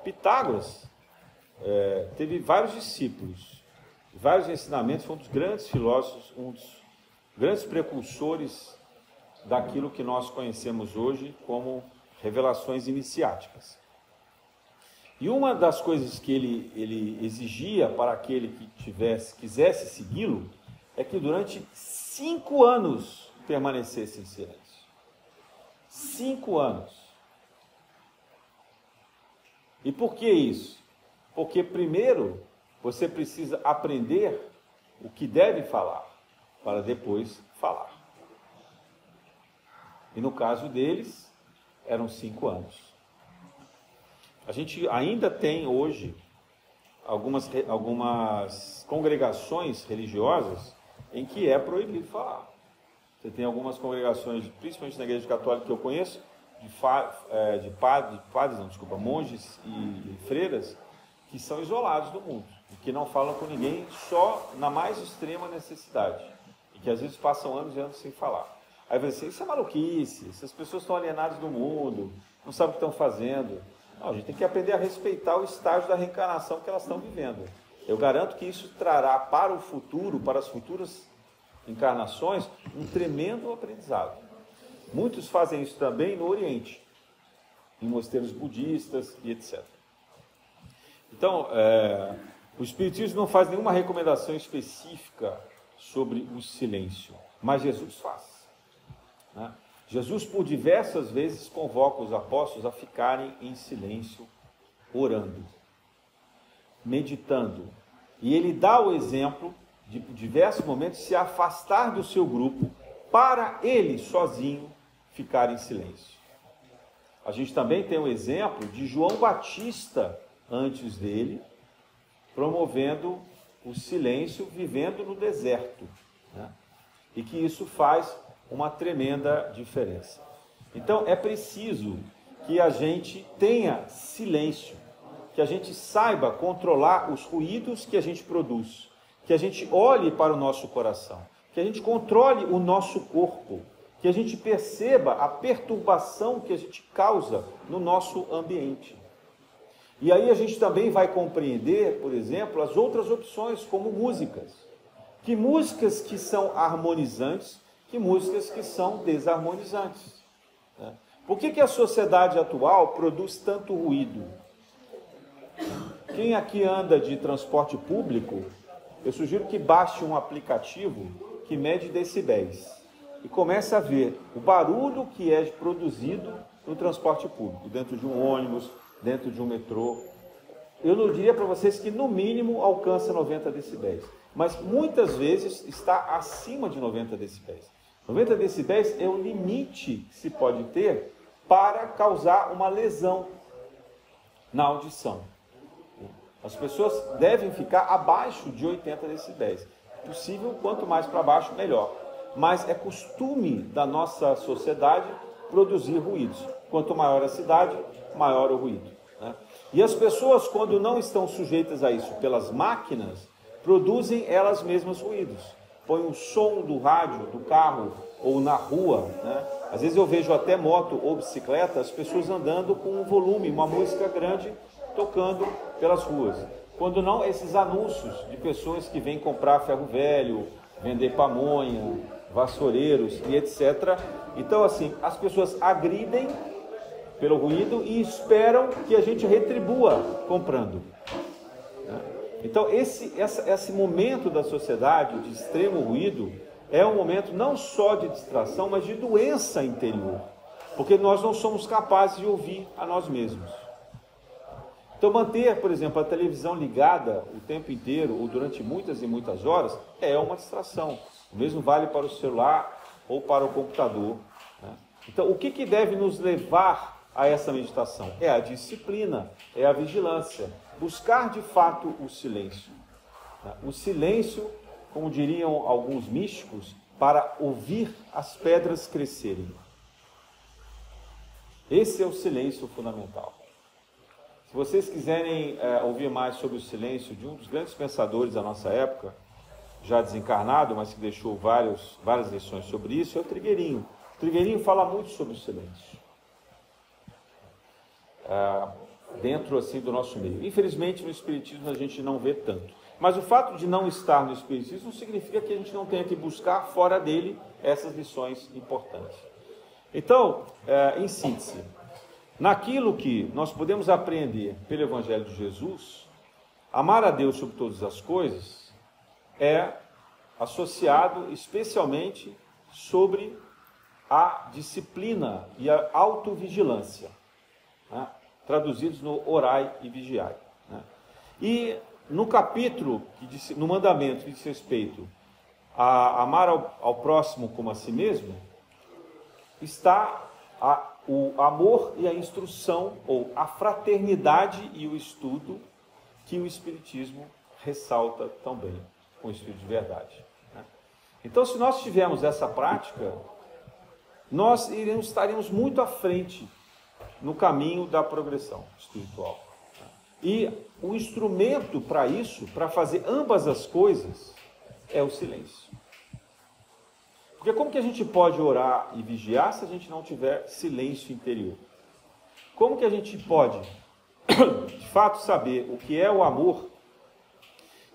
Pitágoras teve vários discípulos. vários ensinamentos, foi um dos grandes filósofos, um dos grandes precursores daquilo que nós conhecemos hoje como revelações iniciáticas. E uma das coisas que ele exigia para aquele que quisesse segui-lo é que durante 5 anos permanecesse em silêncio. 5 anos. E por que isso? Porque primeiro você precisa aprender o que deve falar, para depois falar. E no caso deles, eram 5 anos. A gente ainda tem hoje algumas congregações religiosas em que é proibido falar. Você tem algumas congregações, principalmente na igreja católica que eu conheço, monges e freiras, que são isolados do mundo, e que não falam com ninguém só na mais extrema necessidade, e que às vezes passam anos e anos sem falar. Aí vai dizer, isso é maluquice, essas pessoas estão alienadas do mundo, não sabem o que estão fazendo. Não, a gente tem que aprender a respeitar o estágio da reencarnação que elas estão vivendo. Eu garanto que isso trará para o futuro, para as futuras encarnações, um tremendo aprendizado. Muitos fazem isso também no Oriente, em mosteiros budistas e etc. Então, o Espiritismo não faz nenhuma recomendação específica sobre o silêncio, mas Jesus faz. Né? Jesus, por diversas vezes, convoca os apóstolos a ficarem em silêncio, orando, meditando. E ele dá o exemplo de, por diversos momentos, se afastar do seu grupo para ele, sozinho, ficar em silêncio. A gente também tem o exemplo de João Batista, antes dele, promovendo o silêncio, vivendo no deserto, né? E que isso faz uma tremenda diferença. Então, é preciso que a gente tenha silêncio, que a gente saiba controlar os ruídos que a gente produz, que a gente olhe para o nosso coração, que a gente controle o nosso corpo, que a gente perceba a perturbação que a gente causa no nosso ambiente. E aí a gente também vai compreender, por exemplo, as outras opções, como músicas. Que músicas que são harmonizantes, que músicas que são desarmonizantes. Né? Por que a sociedade atual produz tanto ruído? Quem aqui anda de transporte público, eu sugiro que baixe um aplicativo que mede decibéis e comece a ver o barulho que é produzido no transporte público, dentro de um ônibus, dentro de um metrô. Eu não diria para vocês que no mínimo alcança 90 decibéis, mas muitas vezes está acima de 90 decibéis. 90 decibéis é o limite que se pode ter para causar uma lesão na audição. As pessoas devem ficar abaixo de 80 decibéis. Possível, quanto mais para baixo, melhor. Mas é costume da nossa sociedade produzir ruídos. Quanto maior a cidade, maior o ruído. Né? E as pessoas, quando não estão sujeitas a isso pelas máquinas, produzem elas mesmas ruídos. Põem o som do rádio, do carro ou na rua. Né? Às vezes eu vejo até moto ou bicicleta, as pessoas andando com um volume, uma música grande, tocando pelas ruas. Quando não, esses anúncios de pessoas que vêm comprar ferro velho, vender pamonha, vassoureiros e etc. Então, assim, as pessoas agridem pelo ruído e esperam que a gente retribua comprando. Então, esse momento da sociedade de extremo ruído é um momento não só de distração, mas de doença interior. Porque nós não somos capazes de ouvir a nós mesmos. Então, manter, por exemplo, a televisão ligada o tempo inteiro ou durante muitas e muitas horas é uma distração. O mesmo vale para o celular ou para o computador. Né? Então, o que deve nos levar a essa meditação? É a disciplina, é a vigilância. Buscar, de fato, o silêncio. O silêncio, como diriam alguns místicos, para ouvir as pedras crescerem. Esse é o silêncio fundamental. Se vocês quiserem ouvir mais sobre o silêncio de um dos grandes pensadores da nossa época, já desencarnado, mas que deixou várias lições sobre isso, é o Trigueirinho. O Trigueirinho fala muito sobre o silêncio. Dentro assim do nosso meio. Infelizmente no Espiritismo a gente não vê tanto. Mas o fato de não estar no Espiritismo não significa que a gente não tenha que buscar fora dele essas lições importantes. Então, em síntese, naquilo que nós podemos aprender pelo Evangelho de Jesus, amar a Deus sobre todas as coisas é associado especialmente sobre a disciplina e a autovigilância, né? Traduzidos no orai e vigiai, né? E no capítulo, no mandamento que diz respeito a amar ao próximo como a si mesmo, está o amor e a instrução, ou a fraternidade e o estudo que o Espiritismo ressalta tão bem, com o Espírito de Verdade, né? Então, se nós tivermos essa prática, nós estaremos muito à frente no caminho da progressão espiritual. E o instrumento para isso, para fazer ambas as coisas, é o silêncio. Porque como que a gente pode orar e vigiar se a gente não tiver silêncio interior? Como que a gente pode, de fato, saber o que é o amor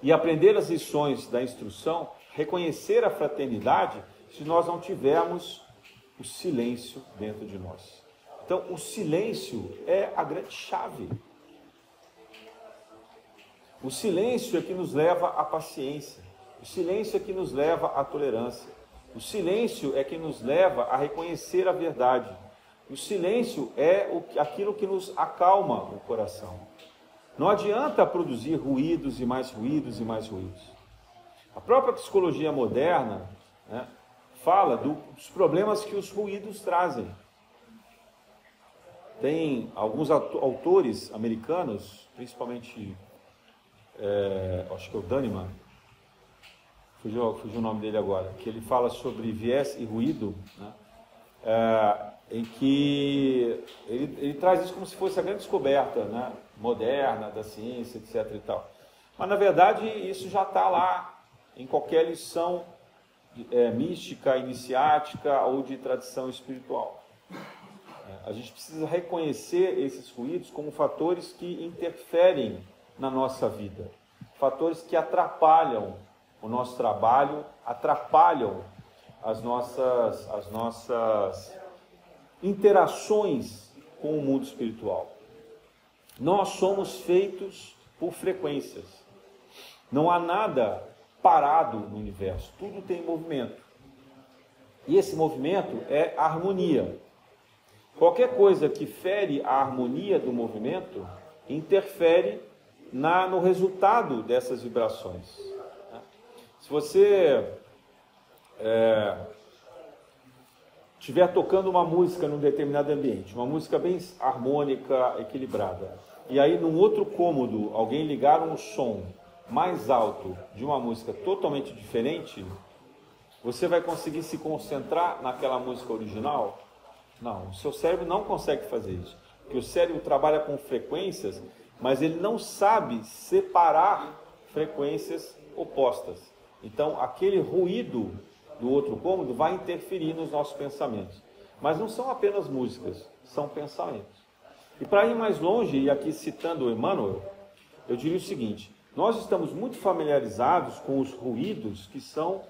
e aprender as lições da instrução, reconhecer a fraternidade, se nós não tivermos o silêncio dentro de nós? Então, o silêncio é a grande chave. O silêncio é que nos leva à paciência. O silêncio é que nos leva à tolerância. O silêncio é que nos leva a reconhecer a verdade. O silêncio é aquilo que nos acalma o coração. Não adianta produzir ruídos e mais ruídos e mais ruídos. A própria psicologia moderna, né, fala dos problemas que os ruídos trazem. Tem alguns autores americanos, principalmente, acho que é o Kahneman, fugiu o nome dele agora, que ele fala sobre viés e ruído, né, em que ele traz isso como se fosse a grande descoberta, né, moderna da ciência, etc. e tal. Mas, na verdade, isso já está lá em qualquer lição mística, iniciática ou de tradição espiritual. A gente precisa reconhecer esses ruídos como fatores que interferem na nossa vida, fatores que atrapalham o nosso trabalho, atrapalham as nossas interações com o mundo espiritual. Nós somos feitos por frequências. Não há nada parado no universo, tudo tem movimento. E esse movimento é a harmonia. Qualquer coisa que fere a harmonia do movimento interfere no resultado dessas vibrações. Se você estiver tocando uma música num determinado ambiente, uma música bem harmônica, equilibrada, e aí num outro cômodo alguém ligar um som mais alto de uma música totalmente diferente, você vai conseguir se concentrar naquela música original? Não, o seu cérebro não consegue fazer isso, porque o cérebro trabalha com frequências, mas ele não sabe separar frequências opostas. Então, aquele ruído do outro cômodo vai interferir nos nossos pensamentos. Mas não são apenas músicas, são pensamentos. E para ir mais longe, e aqui citando o Emmanuel, eu diria o seguinte: nós estamos muito familiarizados com os ruídos que são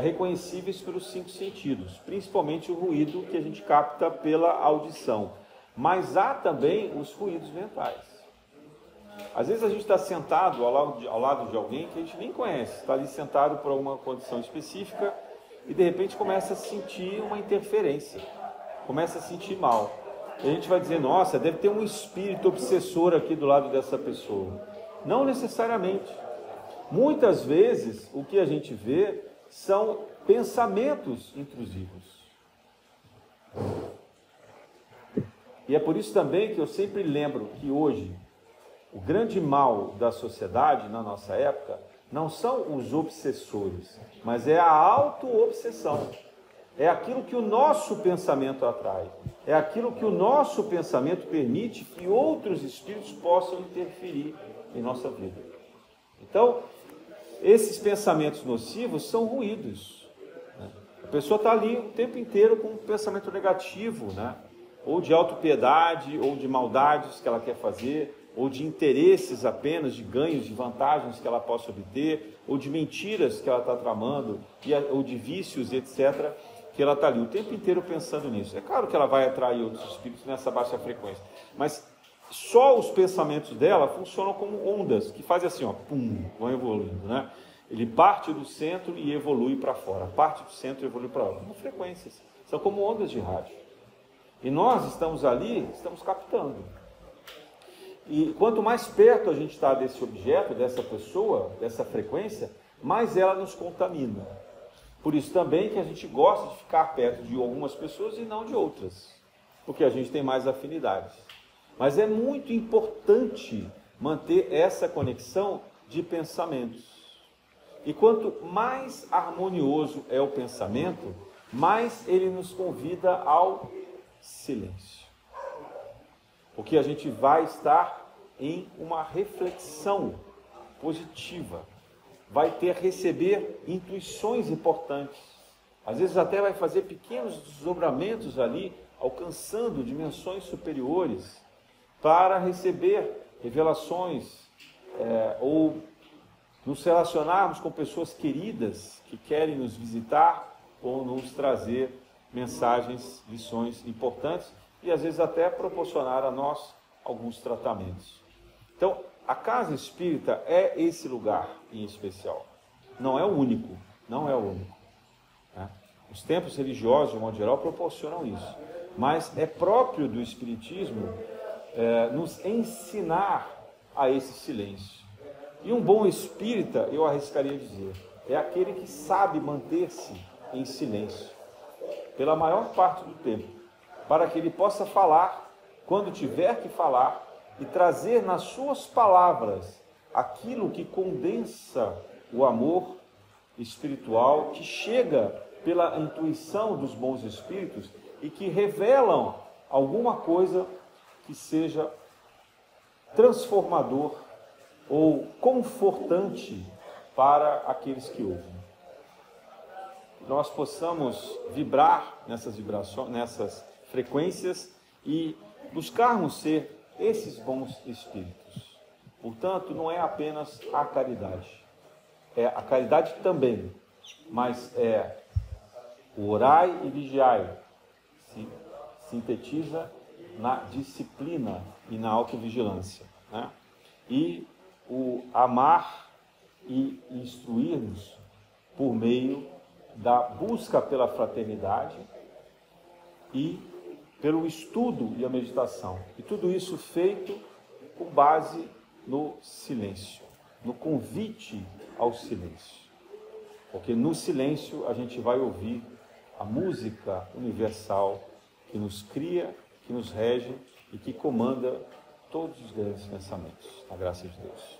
reconhecíveis pelos 5 sentidos, principalmente o ruído que a gente capta pela audição. Mas há também os ruídos mentais. Às vezes a gente está sentado ao lado de alguém que a gente nem conhece, está ali sentado por alguma condição específica e de repente começa a sentir uma interferência, começa a sentir mal. E a gente vai dizer: nossa, deve ter um espírito obsessor aqui do lado dessa pessoa. Não necessariamente. Muitas vezes o que a gente vê são pensamentos intrusivos. E é por isso também que eu sempre lembro que hoje o grande mal da sociedade, na nossa época, não são os obsessores, mas é a auto-obsessão. É aquilo que o nosso pensamento atrai. É aquilo que o nosso pensamento permite que outros espíritos possam interferir em nossa vida. Então, esses pensamentos nocivos são ruídos, né? A pessoa está ali o tempo inteiro com um pensamento negativo, né? Ou de autopiedade, ou de maldades que ela quer fazer, ou de interesses apenas, de ganhos, de vantagens que ela possa obter, ou de mentiras que ela está tramando, ou de vícios, etc., que ela está ali o tempo inteiro pensando nisso. É claro que ela vai atrair outros espíritos nessa baixa frequência, mas só os pensamentos dela funcionam como ondas, que fazem assim, ó, pum, vão evoluindo, né? Ele parte do centro e evolui para fora, parte do centro e evolui para fora, como frequências, são como ondas de rádio. E nós estamos ali, estamos captando. E quanto mais perto a gente está desse objeto, dessa pessoa, dessa frequência, mais ela nos contamina. Por isso também que a gente gosta de ficar perto de algumas pessoas e não de outras, porque a gente tem mais afinidades. Mas é muito importante manter essa conexão de pensamentos. E quanto mais harmonioso é o pensamento, mais ele nos convida ao silêncio. Porque a gente vai estar em uma reflexão positiva, vai receber intuições importantes, às vezes até vai fazer pequenos desdobramentos ali, alcançando dimensões superiores, para receber revelações, ou nos relacionarmos com pessoas queridas que querem nos visitar ou nos trazer mensagens, lições importantes, e às vezes até proporcionar a nós alguns tratamentos. Então, a casa espírita é esse lugar em especial. Não é o único, não é o único. Né? Os templos religiosos, de modo geral, proporcionam isso. Mas é próprio do espiritismo nos ensinar a esse silêncio. E um bom espírita, eu arriscaria dizer, é aquele que sabe manter-se em silêncio pela maior parte do tempo, para que ele possa falar quando tiver que falar e trazer nas suas palavras aquilo que condensa o amor espiritual, que chega pela intuição dos bons espíritos e que revelam alguma coisa que seja transformador ou confortante para aqueles que ouvem. Nós possamos vibrar nessas vibrações, nessas frequências e buscarmos ser esses bons espíritos. Portanto, não é apenas a caridade. É a caridade também, mas é o orai e vigiai, se sintetiza na disciplina e na autovigilância, né? E o amar e instruir-nos por meio da busca pela fraternidade e pelo estudo e a meditação. E tudo isso feito com base no silêncio, no convite ao silêncio. Porque no silêncio a gente vai ouvir a música universal que nos cria, que nos rege e que comanda todos os grandes pensamentos. A graça de Deus.